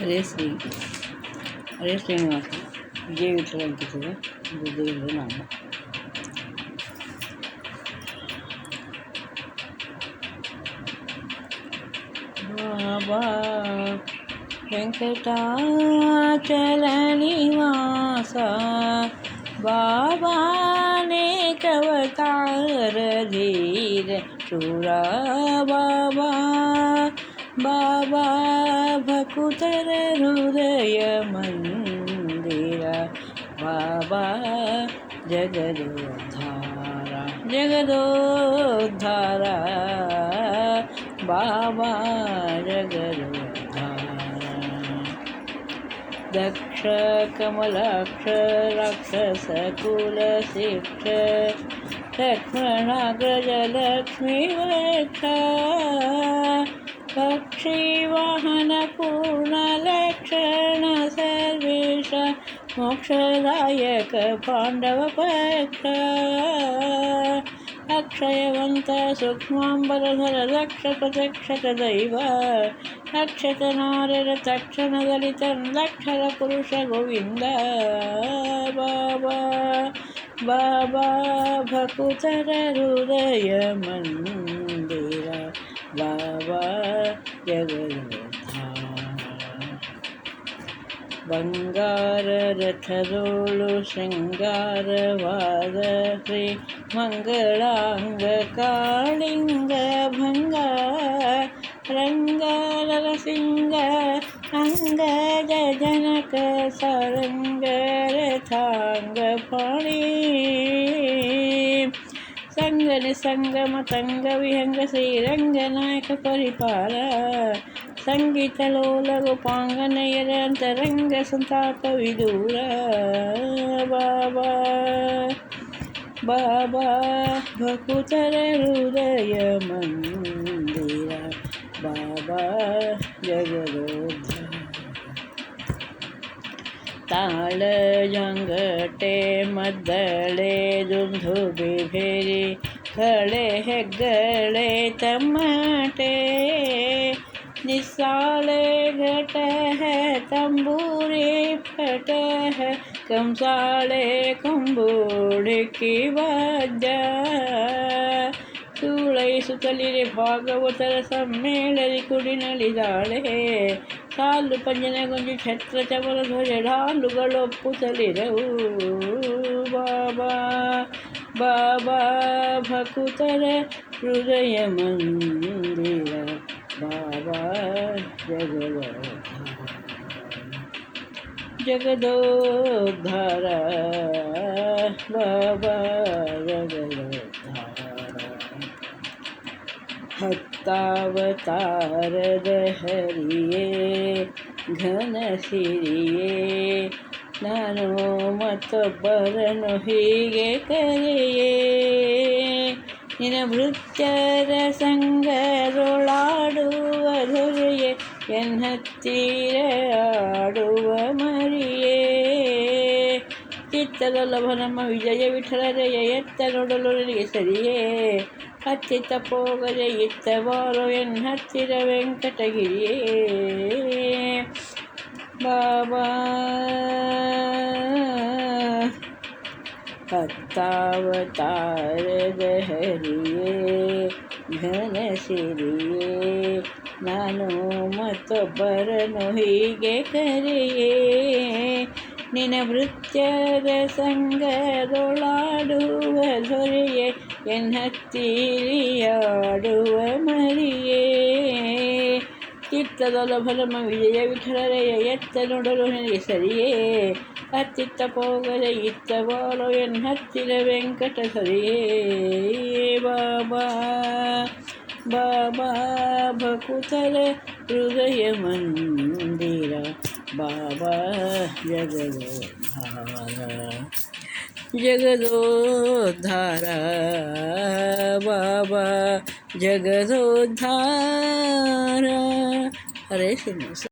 ಹರೇ ಶ್ರೀನಿವಾಸ ವಿಜಯ ವಿಠಲ ಅಂಕಿತದ ದೇವರ ನಾಮ. ಬಾಬಾ ವೆಂಕಟಾಚಲ ನಿವಾಸ ಬಾಬಾನೇಕವತಾರ ಧೀರ ಶೂರ ಬಾಬಾ ಬಾಬಾ ಭಕುತರ ಹೃದಯ ಮಂದಿರ ಬಾಬಾ ಜಗದೋದ್ಧಾರ ಬಾಬಾ ಜಗದೋದ್ಧಾರ. ದಕ್ಷ ಕಮಲಾಕ್ಷ ರಾಕ್ಷಸ ಕುಲ ಶಿಕ್ಷ ಲಕ್ಷ್ಮಣಾಗ್ರಜಲಕ್ಷ್ಮೀ ವಕ್ಷ ಪಕ್ಷಿ ವಾಹನ ಪೂರ್ಣ ಲಕ್ಷಣ ಸರ್ವೇಶ ಮೋಕ್ಷದಾಯಕ ಪಾಂಡವ ಪಕ್ಷ ಅಕ್ಷಯವಂತ ಸೂಕ್ಷ್ಮಾಂಬರಧರ ರಕ್ಷ ಪ್ರತ್ಯಕ್ಷತ ದೈವ ಅಕ್ಷತ ನಾರ್ಯರ ತಕ್ಷಣದಲ್ಲಿ ತನ್ನಕ್ಷರ ಪುರುಷ ಗೋವಿಂದ ಬಾಬಾ ಬಾಬಾ ಭಕುತರ ಹೃದಯ ಮಂದಿರ ಬಾಬಾ ಜಗದೋದ್ಧಾರ. ಬಂಗಾರ ರಥದೋಳು ಶೃಂಗಾರವಾದ ಶ್ರೀ ಮಂಗಳಾಂಗ ಕಾಳಿಂಗ ಭಂಗ ರಂಗಾರ ಸಿಂಗ ಅಂಗಜ ಜನಕ ಸಾರಂಗ ರಥಾಂಗ ಪಾಣಿ ಸಂಗನಿ ಸಂಗಮ ತಂಗ ವಿಹಂಗ ಶ್ರೀರಂಗನಾಯಕ ಪರಿಪಾಲ ಸಂಗೀತ ಲೋಲ ಗೋಪಾಂಗನಯರ ಅಂತರಂಗ ಸಂತಾಪ ವಿದೂರ ಬಾಬಾ ಬಾಬಾ ಭಕುತರ ಹೃದಯ ಮಂದಿರ ಬಾಬಾ ಜಗದೋದ್ಧಾರ. ತಾಳ ಜಂಗಟೆ ಮದ್ದಳೆ ದುಂದುಬಿ ಭೇರಿ ಕಳೆ ಹೆಗ್ಗಳೆ ತಮ್ಮಟೆ निसाले घट है तंबूरी फट है कंसाले कुंबूढ़ की बाजा ಸುತ್ತಲಿರೆ ಭಾಗವತರ ಸಮ್ಮೇಳರಿ ಕುಡಿನಲಿದಾಳೆ ಸಾಲು ಪಂಜನಗೊಂಜಿ ಛತ್ರ ಚವರ ಧ್ವಜ ಢಾಲುಗಳೊಪ್ಪುತ್ತಲಿರವು ಬಾಬಾ ಬಾಬಾ ಭಕುತರ ಹೃದಯ ಮಂದಿರ ಬಾಬಾ ಜಗದೋದ್ಧಾರ ಬಾಬಾ ಜಗದೋದ್ಧಾರ. ಹತ್ತಾವತಾರದ ಹರಿಯೇ ಘನ ಸಿರಿಯೇ ನಾನು ಮತ್ತೊಬ್ಬರನ್ನು ಹೀಗೆ ಕರೆಯೇ ನಿನ್ನ ಭೃತ್ಯರ ಸಂಗರೊಳಾಡುವ ಧೊರೆಯೇ ಎನ್ನತ್ತಿರ ಆಡುವ ಮರಿಯೇ ಚಿತ್ತದಲ್ಲಭ ನಮ್ಮ ವಿಜಯ ವಿಠಲರೆಯ ಎತ್ತ ನೋಡಲು ನನಗೆ ಸರಿಯೇ ಹತ್ತಿತ್ತ ಪೋಗರೆ ಇತ್ತ ಬಾರೋ ಎನ್ನ ಹತ್ತಿರ ವೆಂಕಟಗಿರಿಯೇ ಬಾಬಾ ಹತ್ತಾವತಾರದ ಹರಿಯೇ ಘನ ಸಿರಿಯೇ ನಾನು ಮತ್ತೊಬ್ಬರನ್ನು ಹೀಗೆ ಕರೆಯೇ ನಿನ್ನ ಭೃತ್ಯರ ಸಂಗದೊಳಾಡುವ ಧೊರೆಯೇ ಎನ್ನತ್ತಿರಿಯಾಡುವ ಮರಿಯೇ ಚಿತ್ತದೊಲಭಲಮ ವಿಜಯ ವಿಠಲರೆಯ ಎತ್ತ ನೋಡಲು ನನಗೆ ಸರಿಯೇ ಹತ್ತಿತ್ತ ಪೋಗರೆ ಇತ್ತ ಬಾಲೋ ಎನ್ನ ಹತ್ತಿರ ವೆಂಕಟ ಸರಿಯೇ ಬಾಬಾ ಬಾಬಾ ಭಕುತರ ಹೃದಯ ಮಂದಿರ ಬಾಬಾ ಜಗದೋದ್ಧಾರ ಬಾಬಾ ಜಗದೋದ್ಧಾರ. ಹರೇ ಶ್ರೀನಿವಾಸ.